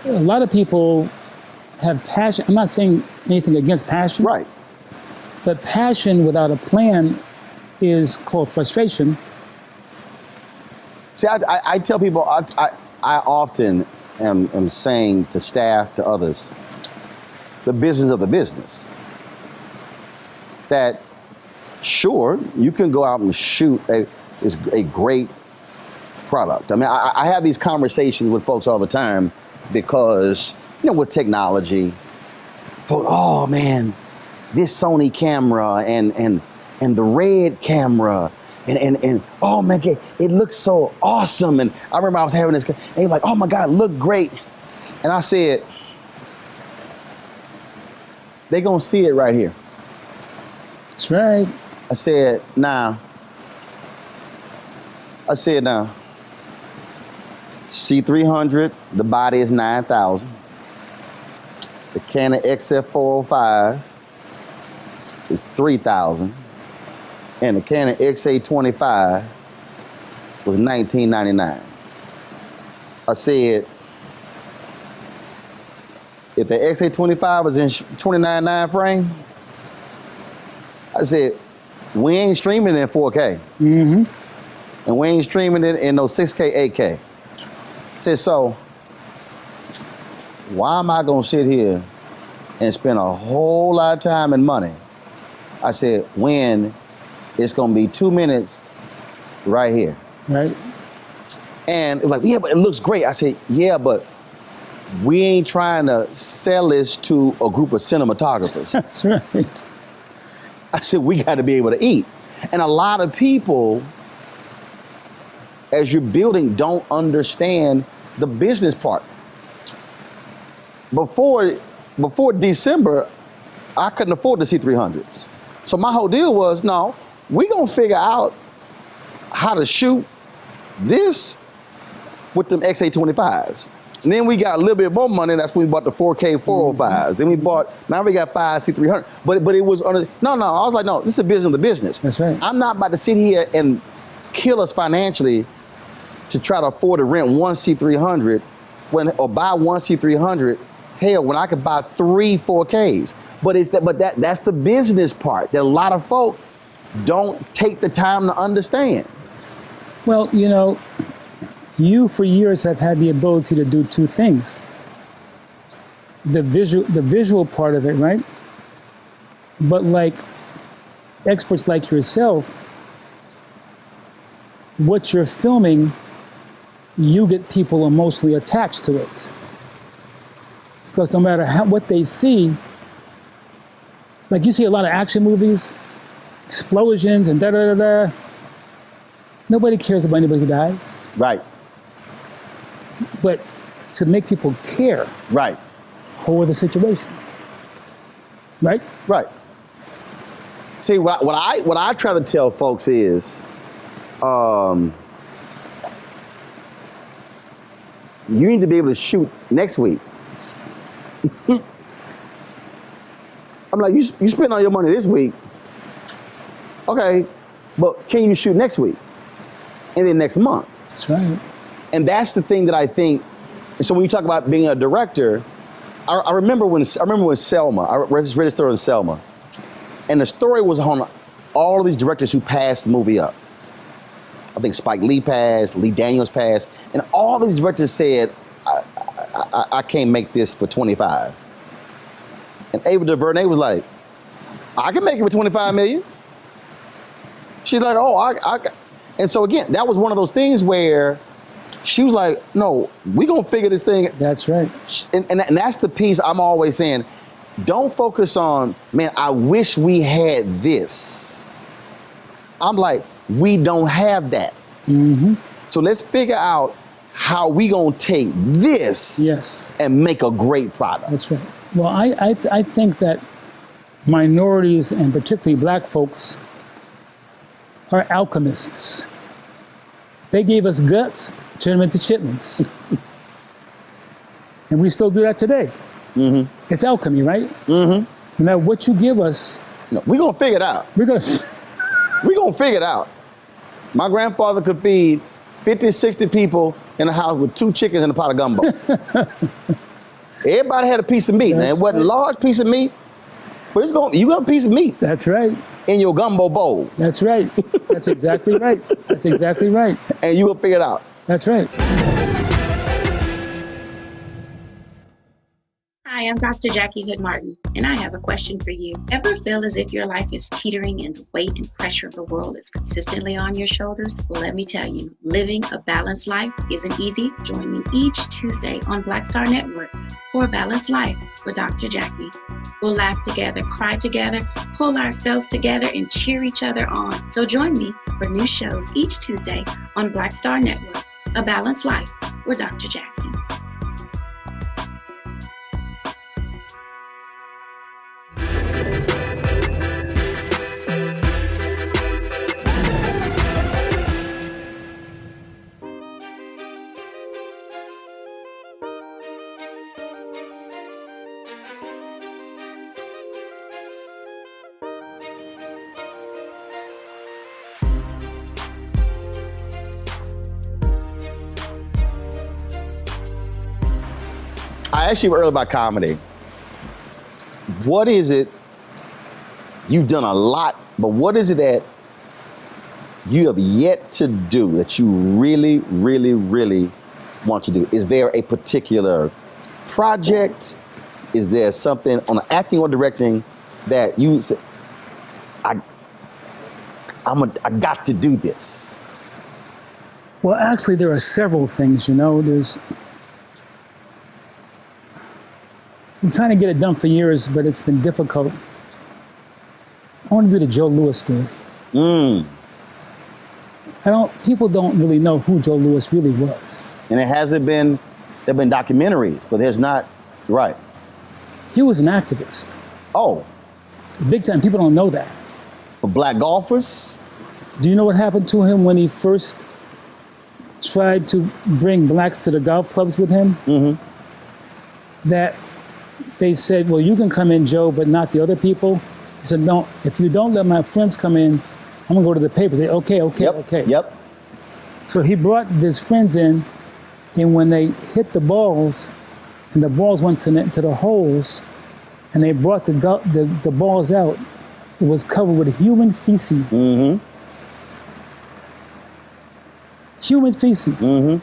A lot of people have passion. I'm not saying anything against passion. Right. But passion without a plan is called frustration. See, I tell people, I often am saying to staff, to others, the business of the business. That, sure, you can go out and shoot a great product. I mean, I have these conversations with folks all the time because, with technology, folks, oh man, this Sony camera and the red camera and oh man, it looks so awesome. And I remember I was having this, and he's like, oh my God, look great. And I said, they gonna see it right here. That's right. I said, nah. C300, the body is 9,000. The Canon XF405 is 3,000. And the Canon XA25 was $19.99. I said, if the XA25 was in 29.9 frame, I said, we ain't streaming in 4K. And we ain't streaming it in no 6K, 8K. I said, so why am I gonna sit here and spend a whole lot of time and money? I said, when it's gonna be 2 minutes right here. Right. And it was like, yeah, but it looks great. I said, yeah, but we ain't trying to sell this to a group of cinematographers. That's right. I said, we got to be able to eat. And a lot of people, as you're building, don't understand the business part. Before December, I couldn't afford the C300s. So my whole deal was, no, we gonna figure out how to shoot this with them XA25s. And then we got a little bit more money. That's when we bought the 4K 405s. Then we bought, now we got 5 C300. But it was, no, I was like, no, this is a business of the business. That's right. I'm not about to sit here and kill us financially to try to afford to rent one C300 or buy one C300. Hell, when I could buy 3 4Ks. But that's the business part that a lot of folk don't take the time to understand. Well, you know, you for years have had the ability to do two things. The visual part of it, right? But like experts like yourself, what you're filming, you get people emotionally attached to it. Because no matter what they see, like you see a lot of action movies, explosions and da-da-da-da. Nobody cares about anybody who dies. Right. But to make people care, Right. for the situation. Right? Right. See, what I try to tell folks is, you need to be able to shoot next week. I'm like, you spend all your money this week. Okay, but can you shoot next week? And then next month? That's right. And that's the thing that I think. So when you talk about being a director, I remember when Selma, I read a story on Selma, and the story was on all of these directors who passed the movie up. I think Spike Lee passed, Lee Daniels passed, and all these directors said, I can't make this for 25. And Ava DuVernay was like, I can make it for 25 million. She's like, oh, and so again, that was one of those things where she was like, no, we gonna figure this thing. That's right. And that's the piece I'm always saying, don't focus on, man, I wish we had this. I'm like, we don't have that. Mm-hmm. So let's figure out how we gonna take this and make a great product. That's right. Well, I think that minorities and particularly black folks are alchemists. They gave us guts, turned them into chitlins. And we still do that today. Mm-hmm. It's alchemy, right? Mm-hmm. Now, what you give us... No, we're gonna figure it out. We're gonna figure it out. My grandfather could feed 50, 60 people in a house with 2 chickens and a pot of gumbo. Everybody had a piece of meat. Now, it wasn't a large piece of meat, but you got a piece of meat. That's right. In your gumbo bowl. That's right. That's exactly right. That's exactly right. And you will figure it out. That's right. Hi, I'm Dr. Jackie Hood Martin, and I have a question for you. Ever feel as if your life is teetering and the weight and pressure of the world is consistently on your shoulders? Well, let me tell you, living a balanced life isn't easy. Join me each Tuesday on Black Star Network for A Balanced Life with Dr. Jackie. We'll laugh together, cry together, pull ourselves together, and cheer each other on. So join me for new shows each Tuesday on Black Star Network, A Balanced Life with Dr. Jackie. I asked you earlier about comedy. What is it? You've done a lot, but what is it that you have yet to do that you really, really, really want to do? Is there a particular project? Is there something on the acting or directing that you say, I got to do this? Well, actually, there are several things, you know. I'm trying to get it done for years, but it's been difficult. I want to do the Joe Louis story. People don't really know who Joe Louis really was. And there have been documentaries, but there's not, right. He was an activist. Oh. Big time. People don't know that. For black golfers? Do you know what happened to him when he first tried to bring blacks to the golf clubs with him? Mm-hmm. That they said, well, you can come in, Joe, but not the other people. He said, no, if you don't let my friends come in, I'm gonna go to the paper. Say, okay. Yep. So he brought his friends in, and when they hit the balls, and the balls went to the holes, and they brought the balls out, it was covered with human feces. Mm-hmm. Human feces. Mm-hmm.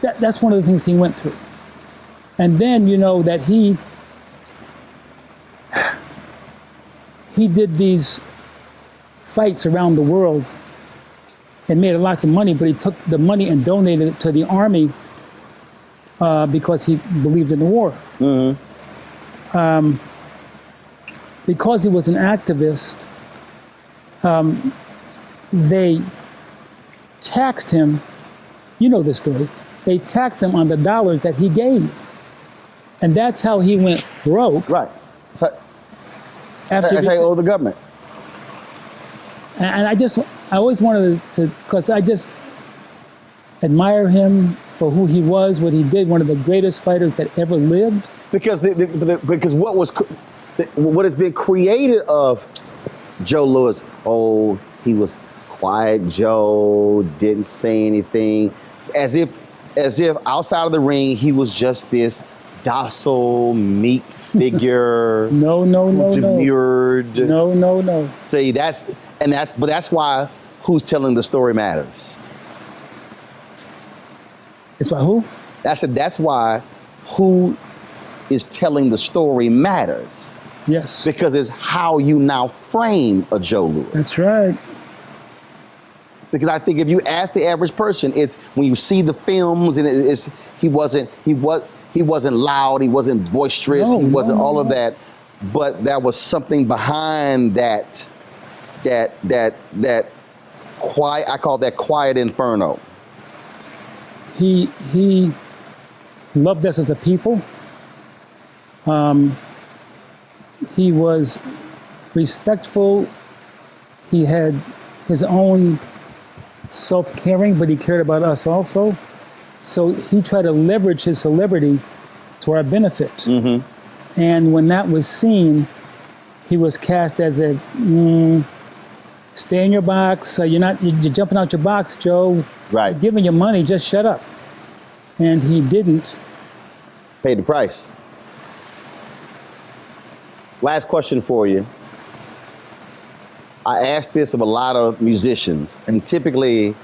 That's one of the things he went through. And then, you know, that he did these fights around the world and made lots of money, but he took the money and donated it to the army because he believed in the war. Mm-hmm. Because he was an activist, they taxed him, you know this story, they taxed him on the dollars that he gave. And that's how he went broke. Right. So, after that's how you owe the government. And I always wanted to, because I just admire him for who he was, what he did, one of the greatest fighters that ever lived. Because because what has been created of Joe Louis, oh, he was quiet Joe, didn't say anything, as if outside of the ring he was just this docile, meek figure. No. Demurred. No. See, that's why who's telling the story matters. It's by who? That's why who is telling the story matters. Yes. Because it's how you now frame a Joe Louis. That's right. Because I think if you ask the average person, it's when you see the films and he wasn't loud, he wasn't boisterous, he wasn't all of that, but there was something behind that quiet. I call that quiet inferno. He loved us as a people. He was respectful. He had his own self-caring, but he cared about us also. So he tried to leverage his celebrity to our benefit. Mm-hmm. And when that was seen, he was cast as a, stay in your box. You're jumping out your box, Joe. Right. You're giving your money, just shut up. And he didn't. Paid the price. Last question for you. I ask this of a lot of musicians, and typically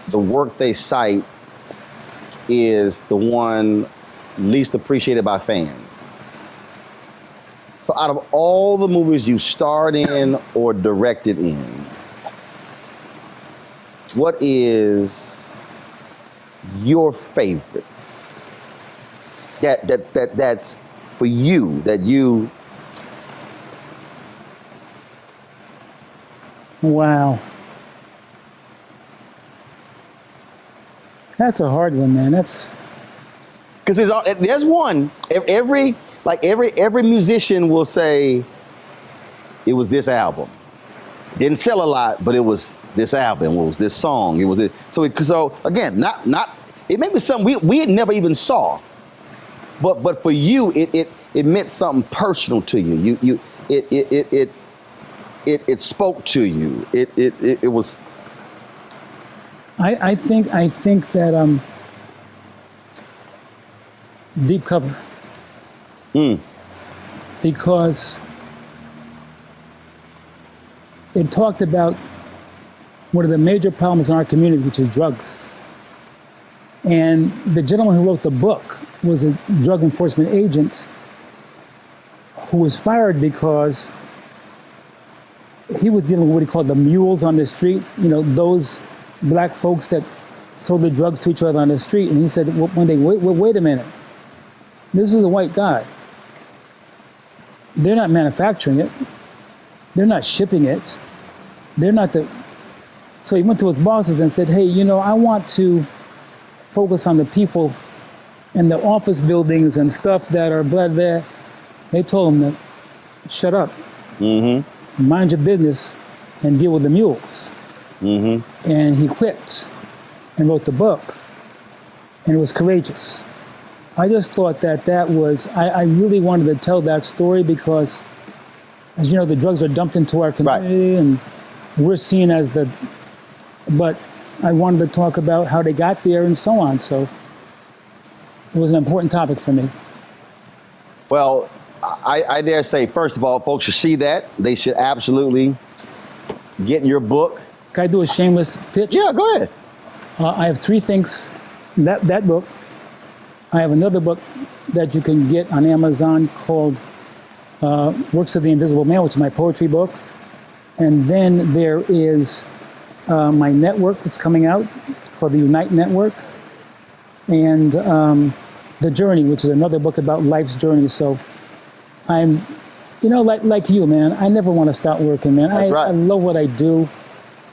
the work they cite is the one least appreciated by fans. So out of all the movies you starred in or directed in, what is your favorite? That's for you, that you... Wow. That's a hard one, man. That's... Because there's one, every musician will say, it was this album. Didn't sell a lot, but it was this album, it was this song, it was it. So again, not it may be something we had never even saw. But for you, it meant something personal to you. It spoke to you. It was. I think that Deep Cover. Because it talked about one of the major problems in our community, which is drugs. And the gentleman who wrote the book was a drug enforcement agent who was fired because he was dealing with what he called the mules on the street, you know, those black folks that sold the drugs to each other on the street. And he said one day, wait a minute, this is a white guy. They're not manufacturing it. They're not shipping it. They're not the... So he went to his bosses and said, hey, you know, I want to focus on the people in the office buildings and stuff that are blah, blah. They told him to shut up, mind your business, and deal with the mules. And he quit and wrote the book, and it was courageous. I just thought that was, I really wanted to tell that story because, as you know, the drugs are dumped into our community, and we're seen as the, but I wanted to talk about how they got there and so on. So it was an important topic for me. Well, I dare say, first of all, folks should see that. They should absolutely get in your book. Can I do a shameless pitch? Yeah, go ahead. I have 3 things. That book. I have another book that you can get on Amazon called Works of the Invisible Man, which is my poetry book. And then there is my network that's coming out called the Unite Network. And The Journey, which is another book about life's journey. So I'm, you know, like you, man, I never want to stop working, man. I love what I do.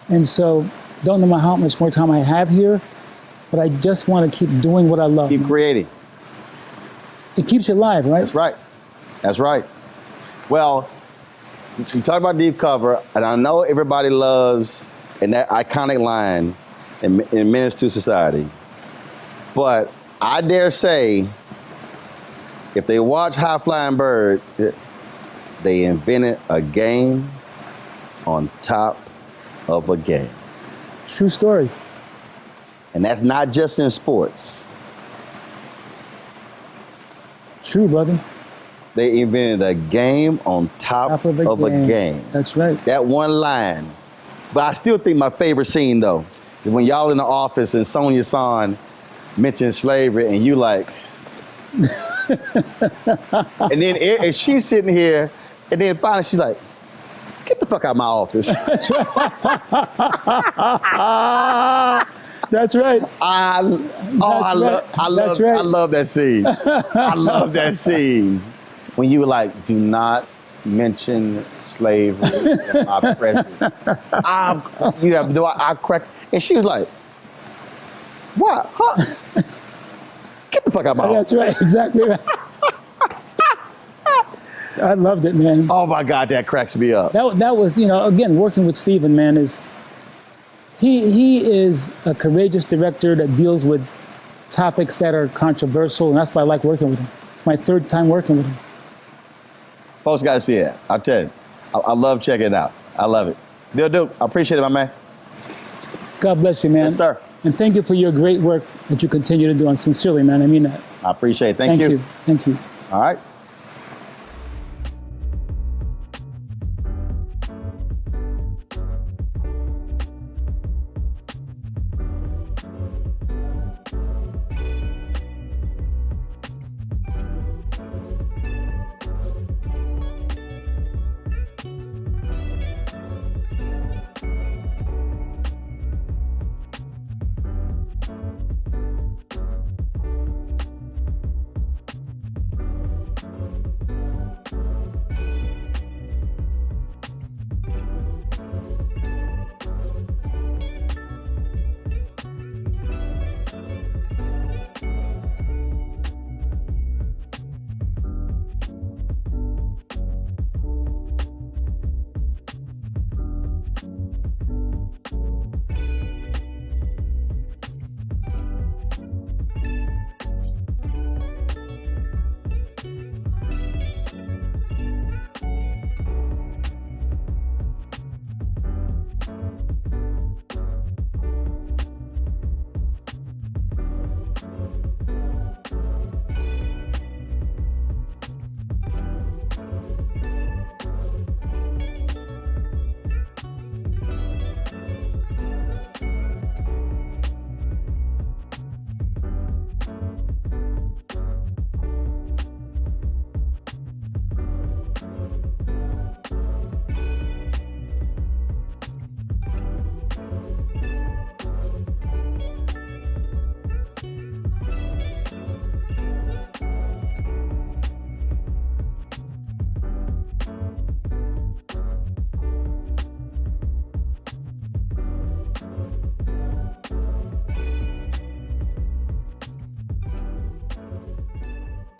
And so don't know how much more time I have here, but I just want to keep doing what I love. Keep creating. It keeps you alive, right? That's right. That's right. Well, you talk about Deep Cover, and I know everybody loves and that iconic line in Menace to Society. But I dare say, if they watch High Flying Bird, they invented a game on top of a game. True story. And that's not just in sports. True, brother. They invented a game on top of a game. That's right. That one line. But I still think my favorite scene, though, is when y'all in the office and Sonia Son mentions slavery and you like... and then and she's sitting here, and then finally she's like, get the fuck out of my office. That's right. That's right. I love that scene. I love that scene. When you were like, do not mention slavery in my presence. I cracked, and she was like, what? Huh? Get the fuck out of my office. That's right, exactly right. I loved it, man. Oh my God, that cracks me up. That was, you know, again, working with Steven, man, is he is a courageous director that deals with topics that are controversial, and that's why I like working with him. It's my 3rd time working with him. Folks got to see it. I'll tell you. I love checking it out. I love it. Bill Duke, I appreciate it, my man. God bless you, man. Yes, sir. And thank you for your great work that you continue to do. And sincerely, man, I mean that. I appreciate it. Thank you. Thank you. All right.